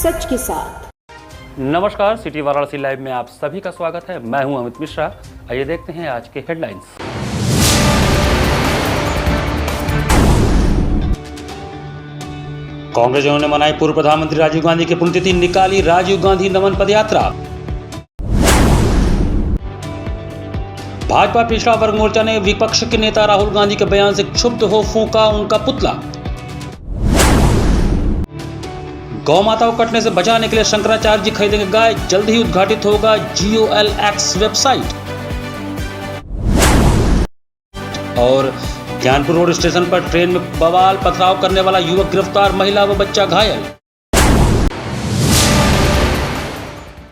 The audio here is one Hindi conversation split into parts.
सच के साथ। नमस्कार, सिटी वाराणसी लाइव में आप सभी का स्वागत है। मैं हूं अमित मिश्रा। आइए देखते हैं आज के हेडलाइंस। कांग्रेसियों ने मनाई पूर्व प्रधानमंत्री राजीव गांधी की पुण्यतिथि, निकाली राजीव गांधी नमन पदयात्रा। भाजपा पिछड़ा वर्ग मोर्चा ने विपक्ष के नेता राहुल गांधी के बयान से क्षुब्ध हो फूंका उनका पुतला। गौ माता को कटने से बचाने के लिए शंकराचार्य जी खरीदेंगे गाय, जल्द ही उद्घाटित होगा GOLX वेबसाइट। और ज्ञानपुर रोड स्टेशन पर ट्रेन में बवाल, पथराव करने वाला युवक गिरफ्तार, महिला व बच्चा घायल।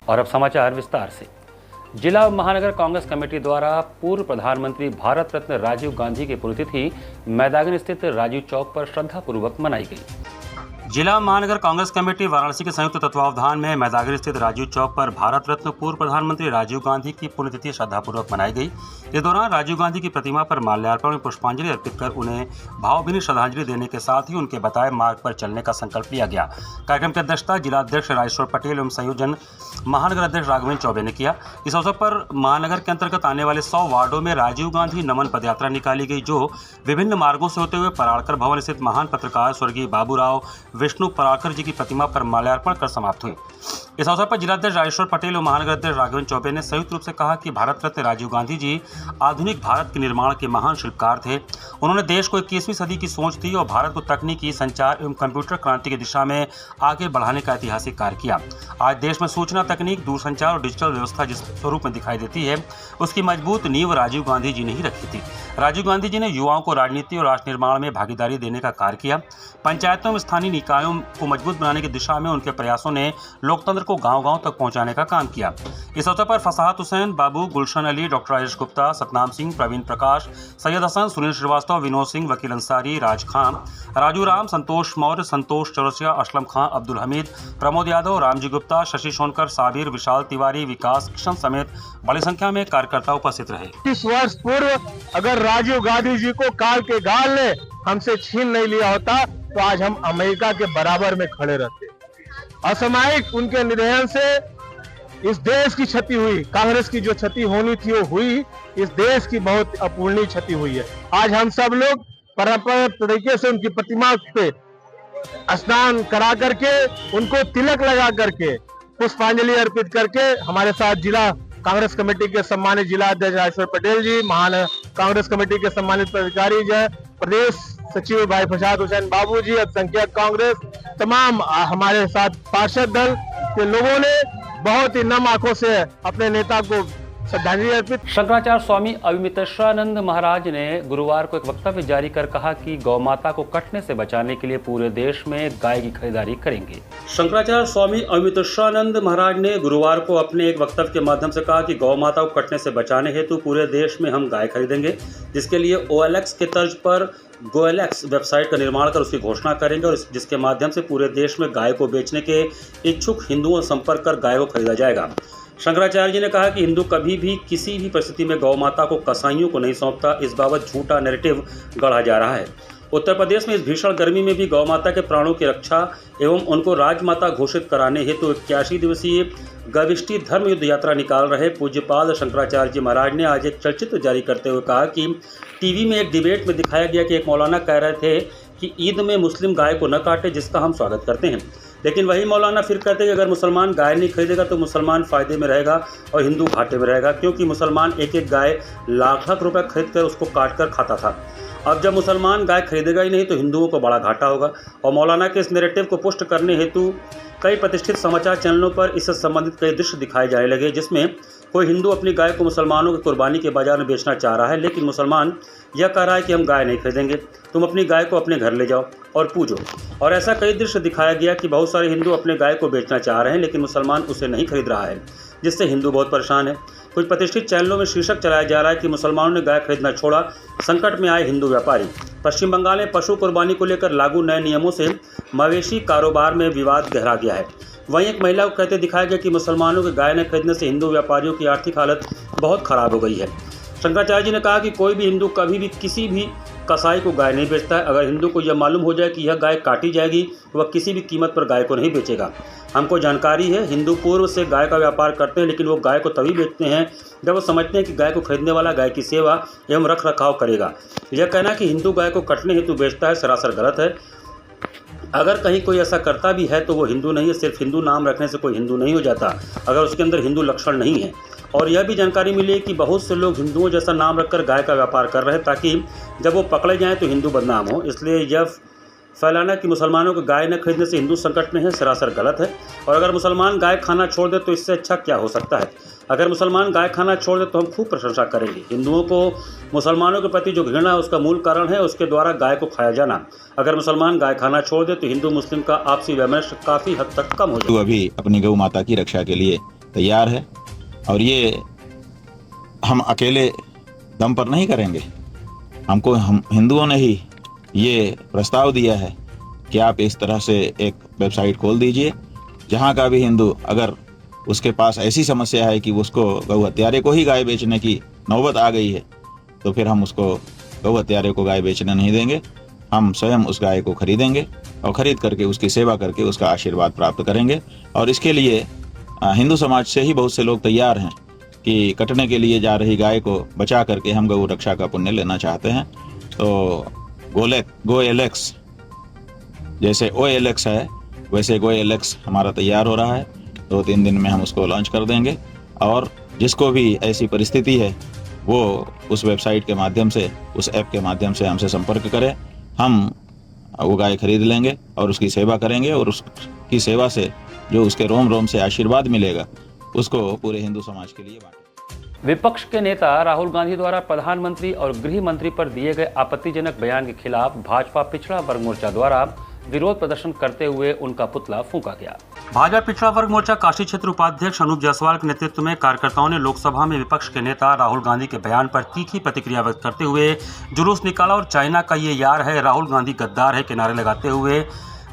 और अब समाचार विस्तार से। जिला महानगर कांग्रेस कमेटी द्वारा पूर्व प्रधानमंत्री भारत रत्न राजीव गांधी की पुण्यतिथि मैदान स्थित राजीव चौक पर श्रद्धापूर्वक मनाई गई। जिला महानगर कांग्रेस कमेटी वाराणसी के संयुक्त तत्वावधान में मैदागिरी स्थित राजीव चौक पर भारत रत्न पूर्व प्रधानमंत्री राजीव गांधी की पुण्यतिथि श्रद्धापूर्वक मनाई गई। इस दौरान राजीव गांधी की प्रतिमा पर माल्यार्पण और पुष्पांजलि अर्पित कर उन्हें भावभीनी श्रद्धांजलि देने के साथ ही उनके बताए मार्ग पर चलने का संकल्प लिया गया। कार्यक्रम की अध्यक्षता जिला अध्यक्ष राजेश्वर पटेल एवं संयोजन महानगर अध्यक्ष राघवेंद्र चौबे ने किया। इस अवसर पर महानगर के अंतर्गत आने वाले 100 वार्डों में राजीव गांधी नमन पदयात्रा निकाली गई, जो विभिन्न मार्गों से होते हुए पराड़कर भवन स्थित महान पत्रकार स्वर्गीय बाबूराव विष्णु पराड़कर जी की प्रतिमा पर माल्यार्पण कर समाप्त हुई। इस अवसर पर जिलाध्यक्ष राजेश्वर पटेल और महानगर अध्यक्ष राघवेंद्र चौबे ने संयुक्त रूप से कहा कि भारत रत्न राजीव गांधी जी आधुनिक भारत के निर्माण के महान शिल्पकार थे। उन्होंने देश को 21वीं सदी की सोच दी और भारत को तकनीकी, संचार एवं कंप्यूटर क्रांति की दिशा में आगे बढ़ाने का ऐतिहासिक कार्य किया। आज देश में सूचना तकनीक, दूरसंचार और डिजिटल व्यवस्था जिस स्वरूप में दिखाई देती है, उसकी मजबूत नींव राजीव गांधी जी ने ही रखी थी। राजीव गांधी जी ने युवाओं को राजनीति और राष्ट्र निर्माण में भागीदारी देने का कार्य किया। पंचायतों में स्थानीय निकायों को मजबूत बनाने की दिशा में उनके प्रयासों ने लोकतंत्र को गांव-गांव तक पहुंचाने का काम किया। इस अवसर पर फसाहत हुसैन, बाबू, गुलशन अली, डॉक्टर राजेश गुप्ता, सतनाम सिंह, प्रवीण प्रकाश, सैयद हसन, सुनील श्रीवास्तव, विनोद सिंह, वकील अंसारी, राज खान, राजू राम, संतोष मौर्य, संतोष चौरसिया, असलम खां, अब्दुल हमीद, प्रमोद यादव, रामजी गुप्ता, शशि सोनकर, साबिर, विशाल तिवारी, विकास किशन समेत बड़ी संख्या में कार्यकर्ता उपस्थित रहे। 30 वर्ष पूर्व अगर राजीव गांधी जी को काल के गाल ने हमसे छीन नहीं लिया होता तो आज हम अमेरिका के बराबर में खड़े रहते। असामयिक उनके निधन से इस देश की क्षति हुई। कांग्रेस की जो क्षति होनी थी वो हुई। इस देश की बहुत अपूर्णीय क्षति हुई है। आज हम सब लोग परंपरागत तरीके से उनकी प्रतिमा पे स्नान करा करके, उनको तिलक लगा करके, पुष्पांजलि अर्पित करके हमारे साथ जिला कांग्रेस कमेटी के सम्मानित जिला अध्यक्ष राजेश्वर पटेल जी, महान कांग्रेस कमेटी के सम्मानित पदाधिकारी जी, प्रदेश सचिव भाई फसाहत हुसैन बाबू जी, अल्पसंख्यक कांग्रेस, तमाम हमारे साथ पार्षद दल के लोगों ने बहुत ही नम आंखों से अपने नेता को श्रद्धांजलि अर्पित। शंकराचार्य स्वामी अविमितेश्वरानंद महाराज ने गुरुवार को एक वक्तव्य जारी कर कहा कि गौ माता को कटने से बचाने के लिए पूरे देश में गाय की खरीदारी करेंगे। शंकराचार्य स्वामी अविमितेश्वरानंद महाराज ने गुरुवार को अपने एक वक्तव्य के माध्यम से कहा कि गौ माता को कटने से बचाने हेतु पूरे देश में हम गाय खरीदेंगे, जिसके लिए OLX के तर्ज पर GOLX वेबसाइट का निर्माण कर उसकी घोषणा करेंगे और जिसके माध्यम से पूरे देश में गाय को बेचने के इच्छुक हिंदुओं से संपर्क कर गाय को खरीदा जाएगा। शंकराचार्य जी ने कहा कि हिंदू कभी भी किसी भी परिस्थिति में गौ माता को कसाईयों को नहीं सौंपता। इस बाबत झूठा नैरेटिव गढ़ा जा रहा है। उत्तर प्रदेश में इस भीषण गर्मी में भी गौ माता के प्राणों की रक्षा एवं उनको राजमाता घोषित कराने हेतु 81 दिवसीय गविष्टि धर्म युद्ध यात्रा निकाल रहे पूज्यपाद शंकराचार्य जी महाराज ने आज एक चलचित्र जारी करते हुए कहा कि टीवी में एक डिबेट में दिखाया गया कि एक मौलाना कह रहे थे कि ईद में मुस्लिम गाय को न काटे, जिसका हम स्वागत करते हैं, लेकिन वही मौलाना फिर कहते हैं कि अगर मुसलमान गाय नहीं खरीदेगा तो मुसलमान फ़ायदे में रहेगा और हिंदू घाटे में रहेगा, क्योंकि मुसलमान एक एक गाय लाख लाख रुपए खरीद कर उसको काट कर खाता था। अब जब मुसलमान गाय खरीदेगा ही नहीं तो हिंदुओं को बड़ा घाटा होगा। और मौलाना के इस नैरेटिव को पुष्ट करने हेतु कई प्रतिष्ठित समाचार चैनलों पर इससे संबंधित कई दृश्य दिखाए जाने लगे, जिसमें कोई हिंदू अपनी गाय को मुसलमानों की कुर्बानी के बाजार में बेचना चाह रहा है, लेकिन मुसलमान यह कह रहा है कि हम गाय नहीं खरीदेंगे, तुम अपनी गाय को अपने घर ले जाओ और पूजो। और ऐसा कई दृश्य दिखाया गया कि बहुत सारे हिंदू अपने गाय को बेचना चाह रहे हैं, लेकिन मुसलमान उसे नहीं खरीद रहा है, जिससे हिंदू बहुत परेशान है। कुछ प्रतिष्ठित चैनलों में शीर्षक चलाया जा रहा है कि मुसलमानों ने गाय खरीदना छोड़ा, संकट में आए हिंदू व्यापारी। पश्चिम बंगाल में पशु कुर्बानी को लेकर लागू नए नियमों से मवेशी कारोबार में विवाद गहरा गया है। वहीं एक महिला को कहते दिखाया गया कि मुसलमानों के गाय न खरीदने से हिंदू व्यापारियों की आर्थिक हालत बहुत खराब हो गई है। शंकराचार्य जी ने कहा कि कोई भी हिंदू कभी भी किसी भी कसाई को गाय नहीं बेचता है। अगर हिंदू को यह मालूम हो जाए कि यह गाय काटी जाएगी तो वह किसी भी कीमत पर गाय को नहीं बेचेगा। हमको जानकारी है, हिंदू पूर्व से गाय का व्यापार करते हैं, लेकिन वो गाय को तभी बेचते हैं जब वो समझते हैं कि गाय को खरीदने वाला गाय की सेवा एवं रख रखाव करेगा। यह कहना कि हिंदू गाय को कटने हेतु बेचता है सरासर गलत है। अगर कहीं कोई ऐसा करता भी है तो वो हिंदू नहीं है। सिर्फ हिंदू नाम रखने से कोई हिंदू नहीं हो जाता अगर उसके अंदर हिंदू लक्षण नहीं है। और यह भी जानकारी मिली है कि बहुत से लोग हिंदुओं जैसा नाम रखकर गाय का व्यापार कर रहे हैं ताकि जब वो पकड़े जाएं तो हिंदू बदनाम हो। इसलिए यह फैलाना कि मुसलमानों को गाय न खरीदने से हिंदू संकट में है सरासर गलत है। और अगर मुसलमान गाय खाना छोड़ दे तो इससे अच्छा क्या हो सकता है। अगर मुसलमान गाय खाना छोड़ दे तो हम खूब प्रशंसा करेंगे। हिंदुओं को मुसलमानों के प्रति जो घृणा है उसका मूल कारण है उसके द्वारा गाय को खाया जाना। अगर मुसलमान गाय खाना छोड़ दे तो हिंदू मुस्लिम का आपसी वैमनस्य काफ़ी हद तक कम हो जाए। अभी अपनी गौ माता की रक्षा के लिए तैयार है और ये हम अकेले दम पर नहीं करेंगे। हम हिंदुओं ने ही ये प्रस्ताव दिया है कि आप इस तरह से एक वेबसाइट खोल दीजिए जहाँ का भी हिंदू अगर उसके पास ऐसी समस्या है कि उसको गौ हत्यारे को ही गाय बेचने की नौबत आ गई है तो फिर हम उसको गौ हत्यारे को गाय बेचने नहीं देंगे। हम स्वयं उस गाय को खरीदेंगे और खरीद करके उसकी सेवा करके उसका आशीर्वाद प्राप्त करेंगे। और इसके लिए हिंदू समाज से ही बहुत से लोग तैयार हैं कि कटने के लिए जा रही गाय को बचा करके हम गौ रक्षा का पुण्य लेना चाहते हैं। तो GoLX जैसे OLX है वैसे GoLX हमारा तैयार हो रहा है। 2-3 दिन में हम उसको लॉन्च कर देंगे और जिसको भी ऐसी परिस्थिति है वो उस वेबसाइट के माध्यम से उस ऐप के माध्यम से हमसे संपर्क करें। हम वो गाय खरीद लेंगे और उसकी सेवा करेंगे और उसकी सेवा से जो उसके रोम रोम से आशीर्वाद मिलेगा उसको पूरे हिंदू समाज के लिए बांटें। विपक्ष के नेता राहुल गांधी द्वारा प्रधानमंत्री और गृह मंत्री पर दिए गए आपत्तिजनक बयान के खिलाफ भाजपा पिछड़ा वर्ग मोर्चा द्वारा विरोध प्रदर्शन करते हुए उनका पुतला फूंका गया। भाजपा पिछड़ा वर्ग मोर्चा काशी क्षेत्र उपाध्यक्ष अनूप जायसवाल के नेतृत्व में कार्यकर्ताओं ने लोकसभा में विपक्ष के नेता राहुल गांधी के बयान पर तीखी प्रतिक्रिया व्यक्त करते हुए जुलूस निकाला और चाइना का ये यार है, राहुल गांधी गद्दार है के नारे लगाते हुए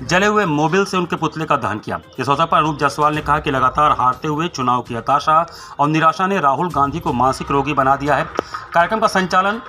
जले हुए मोबिल से उनके पुतले का दहन किया। इस अवसर पर अनूप जायसवाल ने कहा कि लगातार हारते हुए चुनाव की हताशा और निराशा ने राहुल गांधी को मानसिक रोगी बना दिया है। कार्यक्रम का संचालन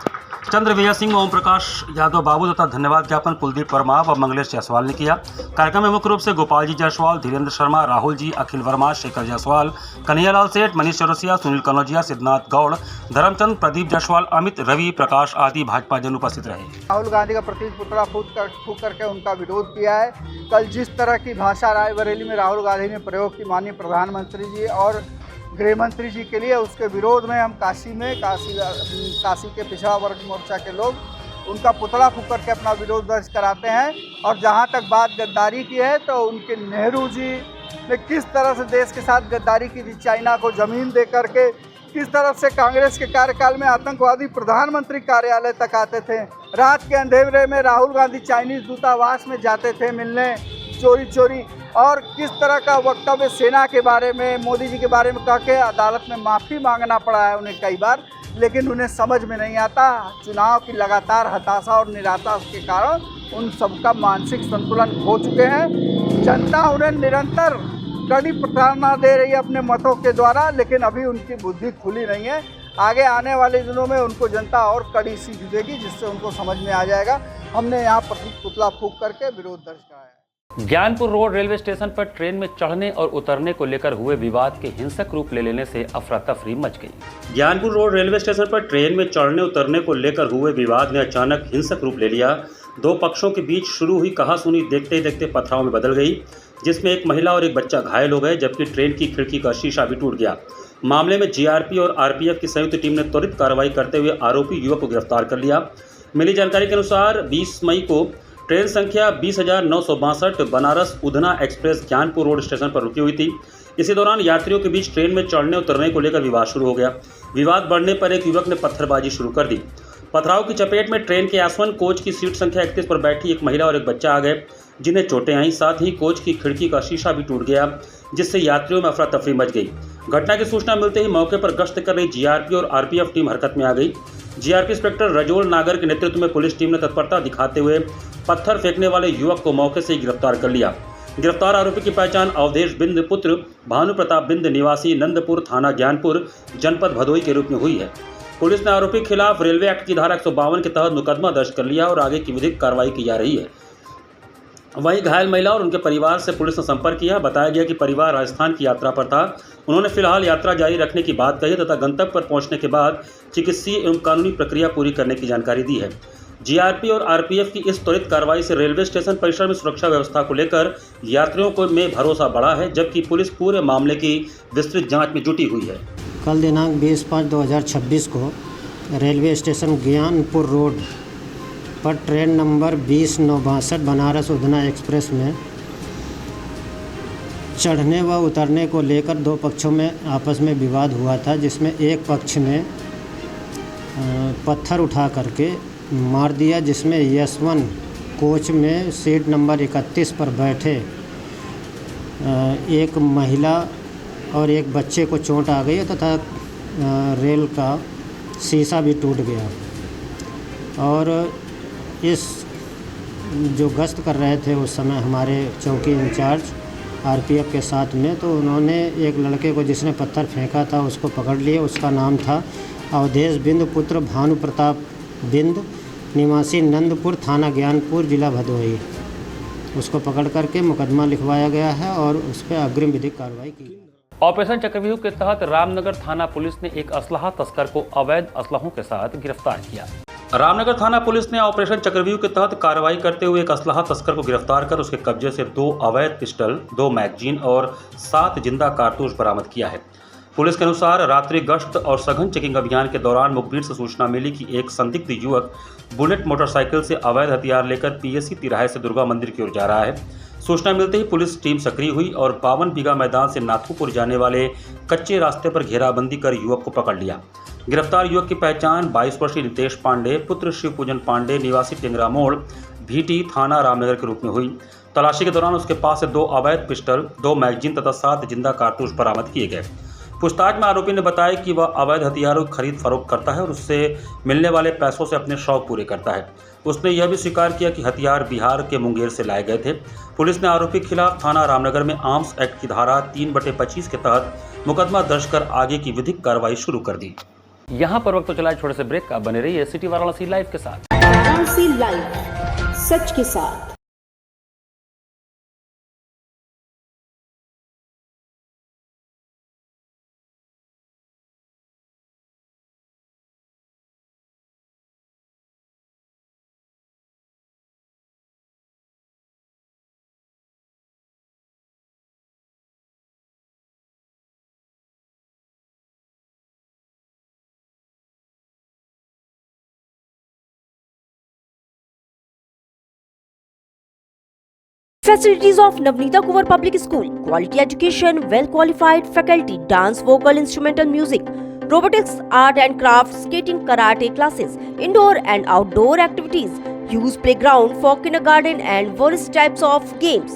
चंद्रविजय सिंह, ओम प्रकाश यादव बाबू तथा धन्यवाद ज्ञापन कुलदीप वर्मा व मंगलेश जायसवाल ने किया। कार्यक्रम में मुख्य रूप से गोपाल जी जायसवाल, धीरेन्द्र शर्मा, राहुल जी, अखिल वर्मा, शेखर जायसवाल, कन्हैयालाल सेठ, मनीष चौरसिया, सुनील कनौजिया, सिद्धनाथ गौड़, धर्मचंद, प्रदीप जायसवाल, अमित, रवि, प्रकाश आदि भाजपा जन उपस्थित रहे। राहुल गांधी का प्रतीक पुतला फूंक करके उनका विरोध किया है। कल जिस तरह की भाषा रायबरेली में राहुल गांधी ने प्रयोग की माननीय प्रधानमंत्री जी और गृह मंत्री जी के लिए, उसके विरोध में हम काशी के पिछड़ा वर्ग मोर्चा के लोग उनका पुतला फूंक करके अपना विरोध दर्ज कराते हैं। और जहां तक बात गद्दारी की है तो उनके नेहरू जी ने किस तरह से देश के साथ गद्दारी की थी, चाइना को ज़मीन दे करके किस तरह से कांग्रेस के कार्यकाल में आतंकवादी प्रधानमंत्री कार्यालय तक आते थे। रात के अंधेरे में राहुल गांधी चाइनीज़ दूतावास में जाते थे मिलने चोरी और किस तरह का वक्तव्य सेना के बारे में, मोदी जी के बारे में कह के अदालत में माफ़ी मांगना पड़ा है उन्हें कई बार, लेकिन उन्हें समझ में नहीं आता। चुनाव की लगातार हताशा और निराशा के कारण उन सबका मानसिक संतुलन खो चुके हैं। जनता उन्हें निरंतर कड़ी प्रताड़ना दे रही है अपने मतों के द्वारा, लेकिन अभी उनकी बुद्धि खुली नहीं है। आगे आने वाले दिनों में उनको जनता और कड़ी सीख देगी जिससे उनको समझ में आ जाएगा। हमने यहाँ प्रतीक पुतला फूंक करके विरोध दर्ज कराया। ज्ञानपुर रोड रेलवे स्टेशन पर ट्रेन में चढ़ने और उतरने को लेकर हुए विवाद के हिंसक रूप ले लेने से अफरा तफरी मच गई। ज्ञानपुर रोड रेलवे स्टेशन पर ट्रेन में चढ़ने उतरने को लेकर हुए विवाद ने अचानक हिंसक रूप ले लिया। दो पक्षों के बीच शुरू हुई कहासुनी देखते ही देखते पथराव में बदल गई, जिसमें एक महिला और एक बच्चा घायल हो गए जबकि ट्रेन की खिड़की का शीशा भी टूट गया। मामले में जीआरपी और आरपीएफ की संयुक्त टीम ने त्वरित कार्रवाई करते हुए आरोपी युवक को गिरफ्तार कर लिया। मिली जानकारी के अनुसार 20 मई को ट्रेन संख्या 20,962 Banaras Udhna express Gyanpur road station पर रुकी हुई थी। इसी दौरान यात्रियों के बीच ट्रेन में चढ़ने उतरने को लेकर विवाद शुरू हो गया। विवाद बढ़ने पर एक युवक ने पत्थरबाजी शुरू कर दी। पथराव की चपेट में ट्रेन के S1 कोच की सीट संख्या 31 पर बैठी एक महिला और एक बच्चा आ गए जिन्हें चोटें आईं। साथ ही कोच की खिड़की का शीशा भी टूट गया जिससे यात्रियों में अफरा तफरी मच गई। घटना की सूचना मिलते ही मौके पर गश्त कर रही जीआरपी और आरपीएफ टीम हरकत में आ गई। जीआरपी इंस्पेक्टर रजोल नागर के नेतृत्व में पुलिस टीम ने तत्परता दिखाते हुए पत्थर फेंकने वाले युवक को मौके से ही गिरफ्तार कर लिया। गिरफ्तार आरोपी की पहचान अवधेश बिंद पुत्र भानु प्रताप बिंद निवासी नंदपुर थाना ज्ञानपुर जनपद भदोई के रूप में हुई है। पुलिस ने आरोपी के खिलाफ रेलवे एक्ट की धारा 152 के तहत मुकदमा दर्ज कर लिया और आगे की विधिक कार्रवाई की जा रही है। वहीं घायल महिला और उनके परिवार से पुलिस ने संपर्क किया। बताया गया कि परिवार राजस्थान की यात्रा पर था। उन्होंने फिलहाल यात्रा जारी रखने की बात कही तथा गंतव्य पर पहुंचने के बाद चिकित्सीय एवं कानूनी प्रक्रिया पूरी करने की जानकारी दी है। जीआरपी और आरपीएफ की इस त्वरित कार्रवाई से रेलवे स्टेशन परिसर में सुरक्षा व्यवस्था को लेकर यात्रियों को में भरोसा बढ़ा है, जबकि पुलिस पूरे मामले की विस्तृत जांच में जुटी हुई है। कल दिनांक 20/5/2026 को रेलवे स्टेशन ज्ञानपुर रोड पर train number 20/962 Banaras Udhna express में चढ़ने व उतरने को लेकर दो पक्षों में आपस में विवाद हुआ था, जिसमें एक पक्ष ने पत्थर उठा करके मार दिया, जिसमें यशवंत कोच में सीट नंबर 31 पर बैठे एक महिला और एक बच्चे को चोट आ गई तथा रेल का शीशा भी टूट गया। और इस जो गश्त कर रहे थे उस समय हमारे चौकी इंचार्ज आरपीएफ के साथ में, तो उन्होंने एक लड़के को जिसने पत्थर फेंका था उसको पकड़ लिए। उसका नाम था अवधेश बिंद पुत्र भानु प्रताप बिंद, निवासी नंदपुर, थाना ज्ञानपुर, जिला भदोही। उसको पकड़ करके मुकदमा लिखवाया गया है और उस पर अग्रिम विधिक कार्रवाई की। ऑपरेशन चक्रव्यूह के तहत रामनगर थाना पुलिस ने एक असलहा तस्कर को अवैध असलहों के साथ गिरफ्तार किया। रामनगर थाना पुलिस ने ऑपरेशन चक्रव्यूह के तहत कार्रवाई करते हुए एक असलहा तस्कर को गिरफ्तार कर उसके कब्जे से 2 अवैध पिस्टल, 2 मैगजीन और 7 जिंदा कारतूस बरामद किया है। पुलिस के अनुसार रात्रि गश्त और सघन चेकिंग अभियान के दौरान मुखबिर से सूचना मिली कि एक संदिग्ध युवक बुलेट मोटरसाइकिल से अवैध हथियार लेकर पीएससी तिराहे से दुर्गा मंदिर की ओर जा रहा है। सूचना मिलते ही पुलिस टीम सक्रिय हुई और 52 बीघा मैदान से नाथूपुर जाने वाले कच्चे रास्ते पर घेराबंदी कर युवक को पकड़ लिया। गिरफ्तार युवक की पहचान 22 वर्षीय नितेश पांडे पुत्र शिव पूजन पांडे निवासी टेंगरा मोड़ भीटी थाना रामनगर के रूप में हुई। तलाशी के दौरान उसके पास से 2 अवैध पिस्टल, 2 मैगजीन तथा 7 जिंदा कारतूस बरामद किए गए। पूछताछ में आरोपी ने बताया कि वह अवैध हथियारों की खरीद फरोख्त करता है और उससे मिलने वाले पैसों से अपने शौक पूरे करता है। उसने यह भी स्वीकार किया कि हथियार बिहार के मुंगेर से लाए गए थे। पुलिस ने आरोपी के खिलाफ थाना रामनगर में आर्म्स एक्ट की धारा 3/25 के तहत मुकदमा दर्ज कर आगे की विधिक कार्रवाई शुरू कर दी। यहाँ पर वक्त तो चला छोटे से ब्रेक का, बने रहिए सिटी वाराणसी लाइव के साथ। वाराणसी लाइव, सच के साथ। Facilities of Navneeta Kuvar Public School, quality education, well qualified faculty, dance, vocal, instrumental music, robotics, art and crafts, skating, karate classes, indoor and outdoor activities, use playground for kindergarten and various types of games,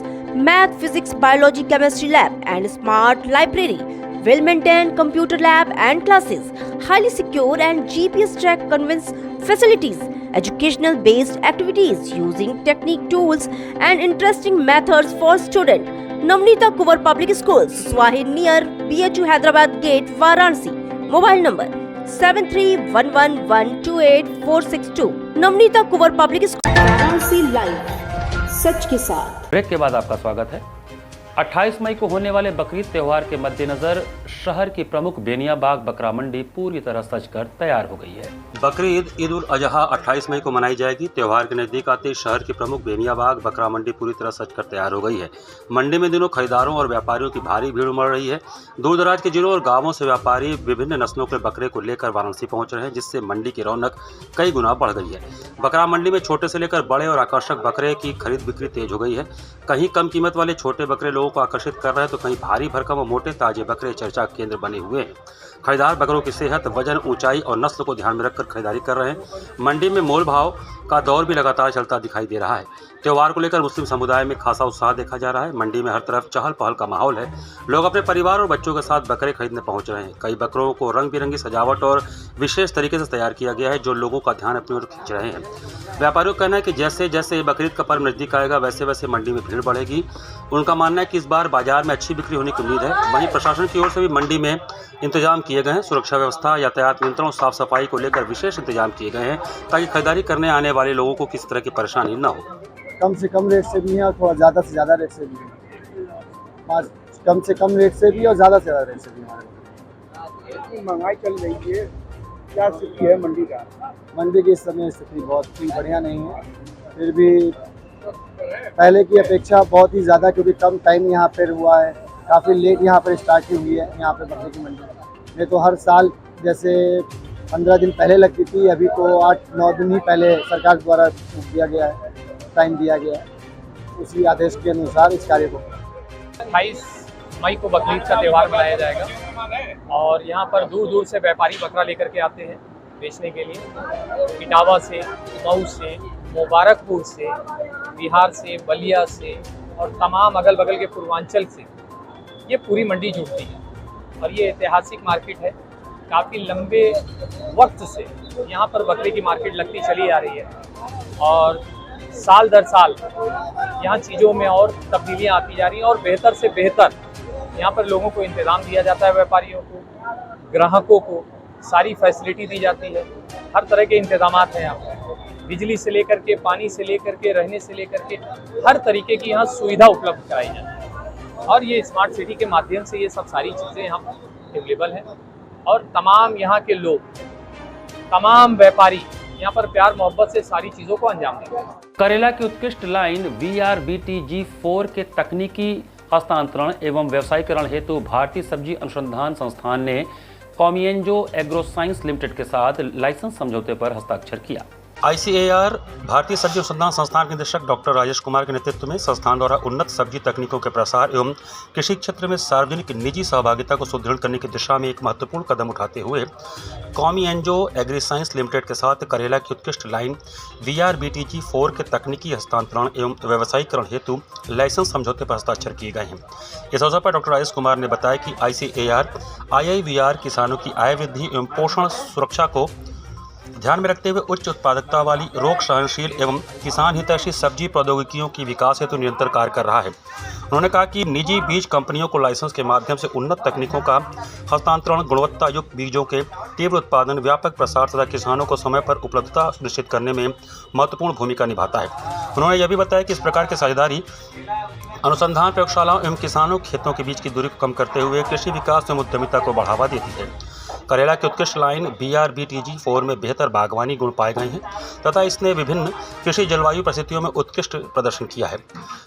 math, physics, biology, chemistry lab and smart library, well maintained computer lab and classes, highly secure and GPS track conveyance facilities, educational based activities using technique tools and interesting methods for students. Navneeta Kuvar Public Schools, Swahid near BHU Hyderabad Gate, Varanasi. Mobile number 7311128462. Navneeta Kuvar Public School. Varanasi live, सच के साथ। ब्रेक के बाद आपका स्वागत है। 28 मई को होने वाले बकरीद त्यौहार के मद्देनजर शहर की प्रमुख बेनियाबाग बकरा मंडी पूरी तरह सजकर तैयार हो गई है। बकरीद ईद उल अजहा 28 मई को मनाई जाएगी। त्यौहार के नजदीक आते शहर की प्रमुख बेनियाबाग बकरा मंडी पूरी तरह सजकर तैयार हो गई है। मंडी में दिनों खरीदारों और व्यापारियों की भारी भीड़ उमड़ रही है। दूर दराज के जिलों और गाँवों से व्यापारी विभिन्न नस्लों के बकरे को लेकर वाराणसी पहुंच रहे हैं, जिससे मंडी की रौनक कई गुना बढ़ गई है। बकरा मंडी में छोटे से लेकर बड़े और आकर्षक बकरे की खरीद बिक्री तेज हो गई है। कहीं कम कीमत वाले छोटे बकरे लोगों को आकर्षित कर रहे हैं, तो कहीं भारी भरकम और मोटे ताजे बकरे चर्चा केंद्र बने हुए हैं। खरीदार बकरों की सेहत, वजन, ऊंचाई और नस्ल को ध्यान में रखकर खरीदारी कर रहे हैं। मंडी में मोल भाव का दौर भी लगातार चलता दिखाई दे रहा है। त्यौहार को लेकर मुस्लिम समुदाय में खासा उत्साह देखा जा रहा है। मंडी में हर तरफ चहल पहल का माहौल है। लोग अपने परिवार और बच्चों के साथ बकरे खरीदने पहुंच रहे हैं। कई बकरों को रंग बिरंगी सजावट और विशेष तरीके से तैयार किया गया है जो लोगों का ध्यान अपनी ओर खींच रहे हैं। व्यापारियों का कहना है कि जैसे जैसे बकरीद का पर्व नज़दीक आएगा वैसे वैसे मंडी में भीड़ बढ़ेगी। उनका मानना है कि इस बार बाजार में अच्छी बिक्री होने की उम्मीद है। वहीं प्रशासन की ओर से भी मंडी में इंतजाम किए गए हैं। सुरक्षा व्यवस्था, यातायात नियंत्रण और साफ सफाई को लेकर विशेष इंतजाम किए गए हैं ताकि खरीदारी करने आने वाले लोगों को किसी तरह की परेशानी न हो। कम से कम रेट से भी है और थोड़ा ज़्यादा से ज़्यादा रेट से भी है। कम से कम रेट से भी और ज़्यादा से ज़्यादा रेट से भी हमारे। इतनी महंगाई चल रही है, क्या स्थिति है मंडी का? मंडी की इस समय स्थिति बहुत ही बढ़िया नहीं है, फिर भी पहले की अपेक्षा बहुत ही ज़्यादा, क्योंकि कम टाइम यहाँ पर हुआ है, काफ़ी लेट यहाँ पर स्टार्टिंग हुई है यहाँ पर बकरे की मंडी। नहीं तो हर साल जैसे 15 दिन पहले लगती थी, अभी तो 8-9 दिन ही पहले सरकार द्वारा दिया गया है, टाइम दिया गया है। उसी आदेश के अनुसार इस कार्य को 28 मई को बकरीद का त्यौहार मनाया जाएगा और यहाँ पर दूर दूर से व्यापारी बकरा लेकर के आते हैं बेचने के लिए। इटावा से, मऊ से, मुबारकपुर से, बिहार से, बलिया से और तमाम अगल बगल के पूर्वांचल से ये पूरी मंडी जुड़ती है और ये ऐतिहासिक मार्केट है। काफ़ी लंबे वक्त से यहाँ पर बकरे की मार्केट लगती चली आ रही है और साल दर साल यहाँ चीज़ों में और तब्दीलियाँ आती जा रही हैं और बेहतर से बेहतर यहाँ पर लोगों को इंतज़ाम दिया जाता है। व्यापारियों को, ग्राहकों को सारी फैसिलिटी दी जाती है। हर तरह के इंतज़ामात हैं यहाँ पर, बिजली से लेकर के, पानी से लेकर के, रहने से लेकर के हर तरीके की यहाँ सुविधा उपलब्ध कराई जाती है और ये स्मार्ट सिटी के माध्यम से ये सब सारी चीज़ें यहाँ अवेलेबल हैं और तमाम यहाँ के लोग, तमाम व्यापारी यहाँ पर प्यार मोहब्बत से सारी चीज़ों को अंजाम देते हैं। करेला की उत्कृष्ट लाइन VRBTG4 के तकनीकी हस्तांतरण एवं व्यवसायीकरण हेतु भारतीय सब्जी अनुसंधान संस्थान ने कॉमिएंजो एग्रो साइंस लिमिटेड के साथ लाइसेंस समझौते पर हस्ताक्षर किया। ICAR भारतीय सब्जी अनुसंधान संस्थान के निदेशक डॉक्टर राजेश कुमार के नेतृत्व में संस्थान द्वारा उन्नत सब्जी तकनीकों के प्रसार एवं कृषि क्षेत्र में सार्वजनिक निजी सहभागिता को सुदृढ़ करने की दिशा में एक महत्वपूर्ण कदम उठाते हुए कॉमिएंजो एग्री साइंस लिमिटेड के साथ करेला की उत्कृष्ट लाइन VRBTG4 के तकनीकी हस्तांतरण एवं व्यवसायीकरण हेतु लाइसेंस समझौते पर हस्ताक्षर किए गए हैं। इस अवसर पर डॉक्टर राजेश कुमार ने बताया कि ICAR IIVR किसानों की आय वृद्धि एवं पोषण सुरक्षा को ध्यान में रखते हुए उच्च उत्पादकता वाली, रोग सहनशील एवं किसान हितैषी सब्जी प्रौद्योगिकियों की विकास हेतु निरंतर कार्य कर रहा है। उन्होंने कहा कि निजी बीज कंपनियों को लाइसेंस के माध्यम से उन्नत तकनीकों का हस्तांतरण, गुणवत्ता युक्त बीजों के तीव्र उत्पादन, व्यापक प्रसार तथा किसानों को समय पर उपलब्धता सुनिश्चित करने में महत्वपूर्ण भूमिका निभाता है। उन्होंने यह भी बताया कि इस प्रकार की साझेदारी अनुसंधान प्रयोगशालाओं एवं किसानों खेतों के बीच की दूरी को कम करते हुए कृषि विकास एवं उद्यमिता को बढ़ावा देती है। करेला की उत्कृष्ट लाइन VRBTG4 में बेहतर बागवानी गुण पाए गए हैं तथा इसने विभिन्न कृषि जलवायु परिस्थितियों में उत्कृष्ट प्रदर्शन किया है।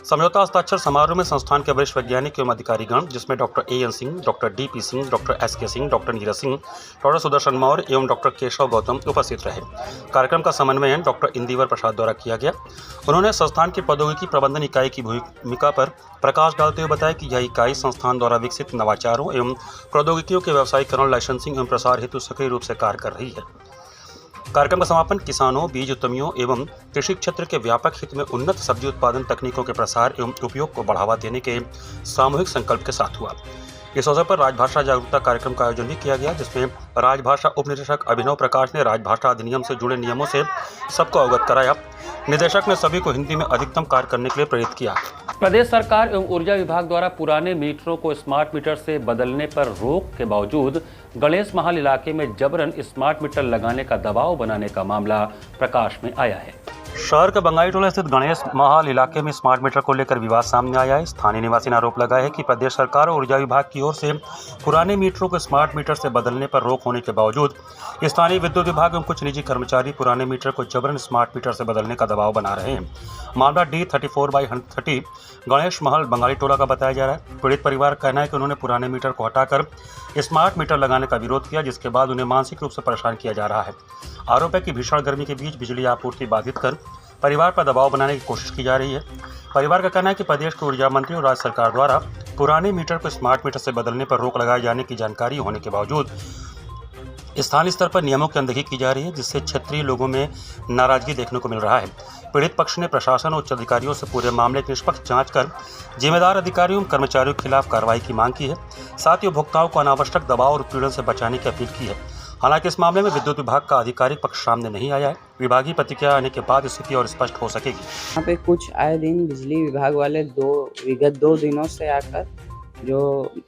समझौता हस्ताक्षर समारोह में संस्थान के वरिष्ठ वैज्ञानिक एवं अधिकारीगण, जिसमें doctor AN Singh, doctor DP Singh, doctor SK Singh, doctor Neeraj Singh, doctor Sudarshan Maurya एवं डॉक्टर केशव गौतम उपस्थित रहे। कार्यक्रम का समन्वयन डॉक्टर इंदिवर प्रसाद द्वारा किया गया। उन्होंने संस्थान की प्रौद्योगिकी प्रबंधन इकाई की भूमिका पर प्रकाश डालते हुए बताया कि यह इकाई संस्थान द्वारा विकसित नवाचारों एवं प्रौद्योगिकियों के व्यवसायीकरण, लाइसेंसिंग एवं प्रसार हेतु सक्रिय रूप से कार्य कर रही है। कार्यक्रम का समापन किसानों, बीज उद्यमियों एवं कृषि क्षेत्र के व्यापक हित में उन्नत सब्जी उत्पादन तकनीकों के प्रसार एवं उपयोग को बढ़ावा देने के सामूहिक संकल्प के साथ हुआ। इस अवसर पर राजभाषा जागरूकता कार्यक्रम का आयोजन भी किया गया, जिसमें राजभाषा उप निदेशक अभिनव प्रकाश ने राजभाषा अधिनियम से जुड़े नियमों से सबको अवगत कराया। निदेशक ने सभी को हिंदी में अधिकतम कार्य करने के लिए प्रेरित किया। प्रदेश सरकार एवं ऊर्जा विभाग द्वारा पुराने मीटरों को स्मार्ट मीटर से बदलने पर रोक के बावजूद गणेश महल इलाके में जबरन स्मार्ट मीटर लगाने का दबाव बनाने का मामला प्रकाश में आया है। शहर के बंगाई टोला स्थित गणेश महल इलाके में स्मार्ट मीटर को लेकर विवाद सामने आया है। स्थानीय निवासी ने आरोप लगाया है कि प्रदेश सरकार और ऊर्जा विभाग की ओर से पुराने मीटरों को स्मार्ट मीटर से बदलने पर रोक होने के बावजूद स्थानीय विद्युत विभाग एवं कुछ निजी कर्मचारी पुराने मीटर को जबरन स्मार्ट मीटर से बदलने का दबाव बना रहे हैं। मामला D34/30 गणेश महल बंगाली टोला का बताया जा रहा है। पीड़ित परिवार का कहना है कि उन्होंने पुराने मीटर को हटाकर स्मार्ट मीटर लगाने का विरोध किया, जिसके बाद उन्हें मानसिक रूप से परेशान किया जा रहा है। आरोप है कि भीषण गर्मी के बीच बिजली आपूर्ति बाधित कर परिवार पर दबाव बनाने की कोशिश की जा रही है। परिवार का कहना है कि प्रदेश के ऊर्जा मंत्री और राज्य सरकार द्वारा पुराने मीटर को स्मार्ट मीटर से बदलने पर रोक लगाए जाने की जानकारी होने के बावजूद स्थानीय स्तर पर नियमों की अनदेखी की जा रही है, जिससे क्षेत्रीय लोगों में नाराजगी देखने को मिल रहा है। पीड़ित पक्ष ने प्रशासन और उच्च अधिकारियों से पूरे मामले की निष्पक्ष जांच कर जिम्मेदार अधिकारियों और कर्मचारियों के खिलाफ कार्रवाई की मांग की है। साथ ही उपभोक्ताओं को अनावश्यक दबाव और उत्पीड़न से बचाने की अपील की है। हालांकि इस मामले में विद्युत विभाग का आधिकारिक पक्ष सामने नहीं आया है। विभागीय प्रतिक्रिया आने के बाद स्थिति और स्पष्ट हो सकेगी। यहाँ पे कुछ आए दिन बिजली विभाग वाले विगत 2 दिनों से आकर जो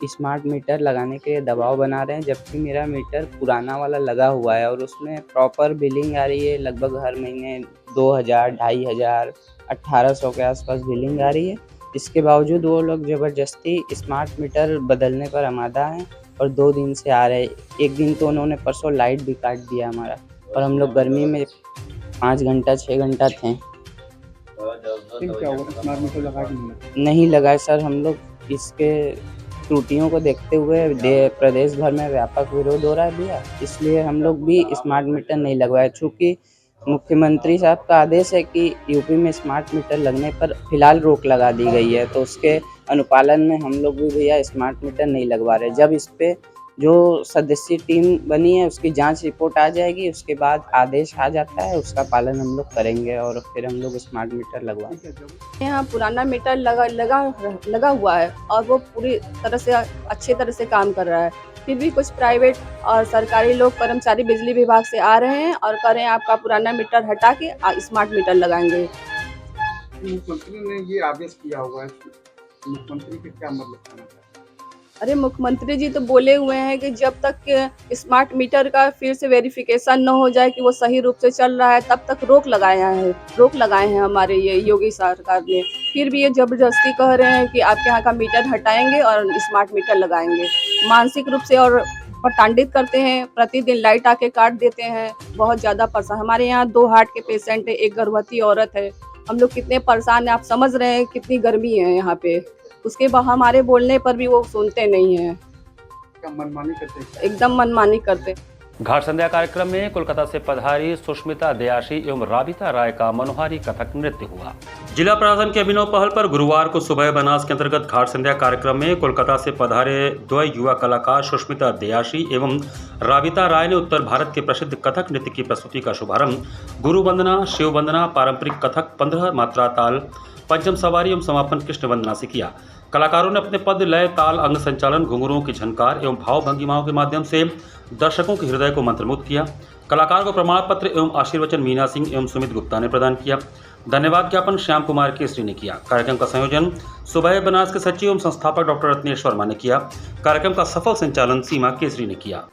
स्मार्ट मीटर लगाने के लिए दबाव बना रहे हैं, जबकि मेरा मीटर पुराना वाला लगा हुआ है और उसमें प्रॉपर बिलिंग आ रही है। लगभग हर महीने 2000, 2500, 1800 के आसपास बिलिंग आ रही है। इसके बावजूद वो लोग ज़बरदस्ती स्मार्ट मीटर बदलने पर आमादा हैं और 2 दिन से आ रहे हैं। एक दिन तो उन्होंने परसों लाइट भी काट दिया हमारा, और हम लोग गर्मी में 5 घंटा 6 घंटा थे। क्या हुआ, स्मार्ट मीटर लगा कि नहीं लगाए सर। हम लोग इसके त्रुटियों को देखते हुए प्रदेश भर में व्यापक विरोध हो रहा है भैया, इसलिए हम लोग भी स्मार्ट मीटर नहीं लगवाए। चूँकि मुख्यमंत्री साहब का आदेश है कि यूपी में स्मार्ट मीटर लगने पर फिलहाल रोक लगा दी गई है, तो उसके अनुपालन में हम लोग भी भैया स्मार्ट मीटर नहीं लगवा रहे। जब इस पे जो सदस्यीय टीम बनी है उसकी जांच रिपोर्ट आ जाएगी, उसके बाद आदेश आ जाता है, उसका पालन हम लोग करेंगे और फिर हम लोग स्मार्ट मीटर लगवाएंगे। यहाँ पुराना मीटर लगा हुआ है और वो पूरी तरह से अच्छे तरह से काम कर रहा है। फिर भी कुछ प्राइवेट और सरकारी लोग कर्मचारी बिजली विभाग से आ रहे हैं और कह रहे हैं आपका पुराना मीटर हटा के स्मार्ट मीटर लगाएंगे। मुख्यमंत्री ने ये आदेश किया हुआ है, मुख्यमंत्री के क्या मतलब? अरे मुख्यमंत्री जी तो बोले हुए हैं कि जब तक स्मार्ट मीटर का फिर से वेरिफिकेशन न हो जाए कि वो सही रूप से चल रहा है, तब तक रोक लगाए हैं हमारे ये योगी सरकार ने। फिर भी ये जबरदस्ती कह रहे हैं कि आपके यहाँ का मीटर हटाएंगे और स्मार्ट मीटर लगाएंगे। मानसिक रूप से और प्रताड़ित करते हैं। प्रतिदिन लाइट आके काट देते हैं। बहुत ज़्यादा परेशान। हमारे यहाँ 2 हार्ट के पेशेंट है, एक गर्भवती औरत है। हम लोग कितने परेशान हैं, आप समझ रहे हैं कितनी गर्मी है यहाँ पे। उसके बाद हमारे बोलने पर भी वो सुनते नहीं हैं, मनमानी करते हैं, एकदम मनमानी करते। घाट संध्या कार्यक्रम में कोलकाता से पधारी सुष्मिता दयाशी एवं राबिता राय का मनोहारी कथक नृत्य हुआ। जिला प्रशासन के अभिनव पहल पर गुरुवार को सुबह बनास के अंतर्गत घाट संध्या कार्यक्रम में कोलकाता से पधारे 2 युवा कलाकार सुष्मिता दयाशी एवं राबिता राय ने उत्तर भारत के प्रसिद्ध कथक नृत्य की प्रस्तुति का शुभारंभ गुरु वंदना, शिव वंदना, पारंपरिक कथक 15 मात्रा ताल, पंचम सवारी एवं समापन कृष्ण वंदना से किया। कलाकारों ने अपने पद, लय, ताल, अंग संचालन, घुंघरूओं की झनकार एवं भाव भंगिमाओं के माध्यम से दर्शकों के हृदय को मंत्रमुग्ध किया। कलाकार को प्रमाण पत्र एवं आशीर्वचन मीना सिंह एवं सुमित गुप्ता ने प्रदान किया। धन्यवाद ज्ञापन श्याम कुमार केसरी ने किया। कार्यक्रम का संयोजन सुबह बनास के सचिव एवं संस्थापक डॉक्टर रत्नेश वर्मा ने किया। कार्यक्रम का सफल संचालन सीमा केसरी ने किया।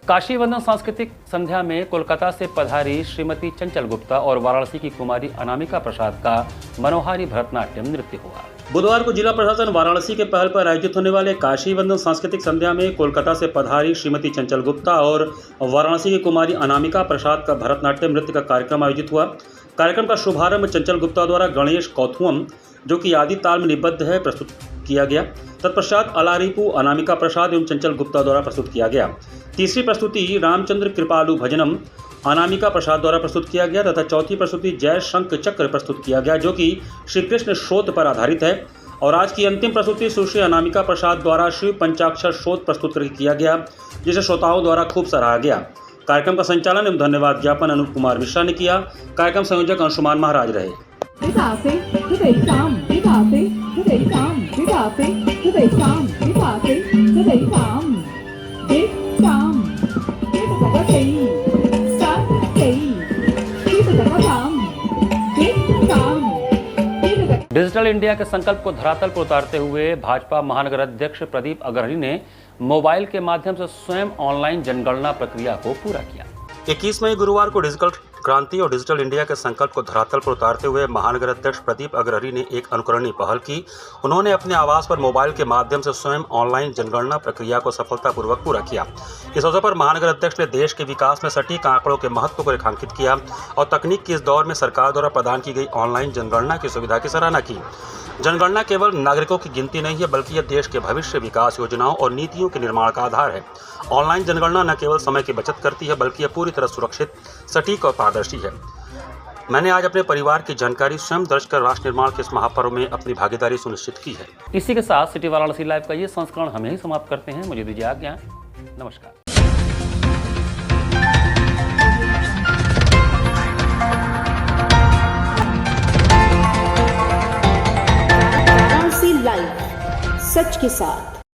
काशी वंदन सांस्कृतिक संध्या में कोलकाता से पधारी श्रीमती चंचल गुप्ता और वाराणसी की कुमारी अनामिका प्रसाद का मनोहारी भरतनाट्यम नृत्य हुआ। बुधवार को जिला प्रशासन वाराणसी के पहल पर आयोजित होने वाले काशी वंदन सांस्कृतिक संध्या में कोलकाता से पधारी श्रीमती चंचल गुप्ता और वाराणसी की कुमारी अनामिका प्रसाद का भरतनाट्यम नृत्य का कार्यक्रम आयोजित हुआ। कार्यक्रम का शुभारंभ चंचल गुप्ता द्वारा गणेश कौथुअम, जो कि आदि ताल में निबद्ध है, प्रस्तुत किया गया। तत्पश्चात अलारिपू अनामिका प्रसाद एवं चंचल गुप्ता द्वारा प्रस्तुत किया गया। तीसरी प्रस्तुति रामचंद्र कृपालु भजनम अनामिका प्रसाद द्वारा प्रस्तुत किया गया तथा चौथी प्रस्तुति जय शंख चक्र प्रस्तुत किया गया, जो कि श्री कृष्ण श्रोत पर आधारित है। और आज की अंतिम प्रस्तुति सुश्री अनामिका प्रसाद द्वारा शिव पंचाक्षर श्रोत प्रस्तुत करके किया गया, जिसे श्रोताओं द्वारा खूब सराहा गया। कार्यक्रम का संचालन एवं धन्यवाद ज्ञापन अनूप कुमार मिश्रा ने किया। कार्यक्रम संयोजक अंशुमान महाराज रहे। डिजिटल इंडिया के संकल्प को धरातल पर उतारते हुए भाजपा महानगर अध्यक्ष प्रदीप अग्रहरी ने मोबाइल के माध्यम से स्वयं ऑनलाइन जनगणना प्रक्रिया को पूरा किया। 21 मई गुरुवार को डिजिटल क्रांति और डिजिटल इंडिया के संकल्प को धरातल पर उतारते हुए महानगर अध्यक्ष प्रदीप अग्रहरी ने एक अनुकरणीय पहल की। उन्होंने अपने आवास पर मोबाइल के माध्यम से स्वयं ऑनलाइन जनगणना प्रक्रिया को सफलतापूर्वक पूरा किया। इस अवसर पर महानगर अध्यक्ष ने देश के विकास में सटीक आंकड़ों के महत्व को रेखांकित किया और तकनीक के इस दौर में सरकार द्वारा प्रदान की गई ऑनलाइन जनगणना की सुविधा की सराहना की। जनगणना केवल नागरिकों की गिनती नहीं है, बल्कि यह देश के भविष्य विकास योजनाओं और नीतियों के निर्माण का आधार है। ऑनलाइन जनगणना न केवल समय की बचत करती है, बल्कि यह पूरी तरह सुरक्षित, सटीक और पारदर्शी है। मैंने आज अपने परिवार की जानकारी स्वयं दर्ज कर राष्ट्र निर्माण के इस महापर्व में अपनी भागीदारी सुनिश्चित की है। इसी के साथ सिटी वाराणसी लाइव का ये संस्करण हम यहीं समाप्त करते हैं। मुझे दीजिए आज्ञा। नमस्कार। वाराणसी लाइव, सच के साथ।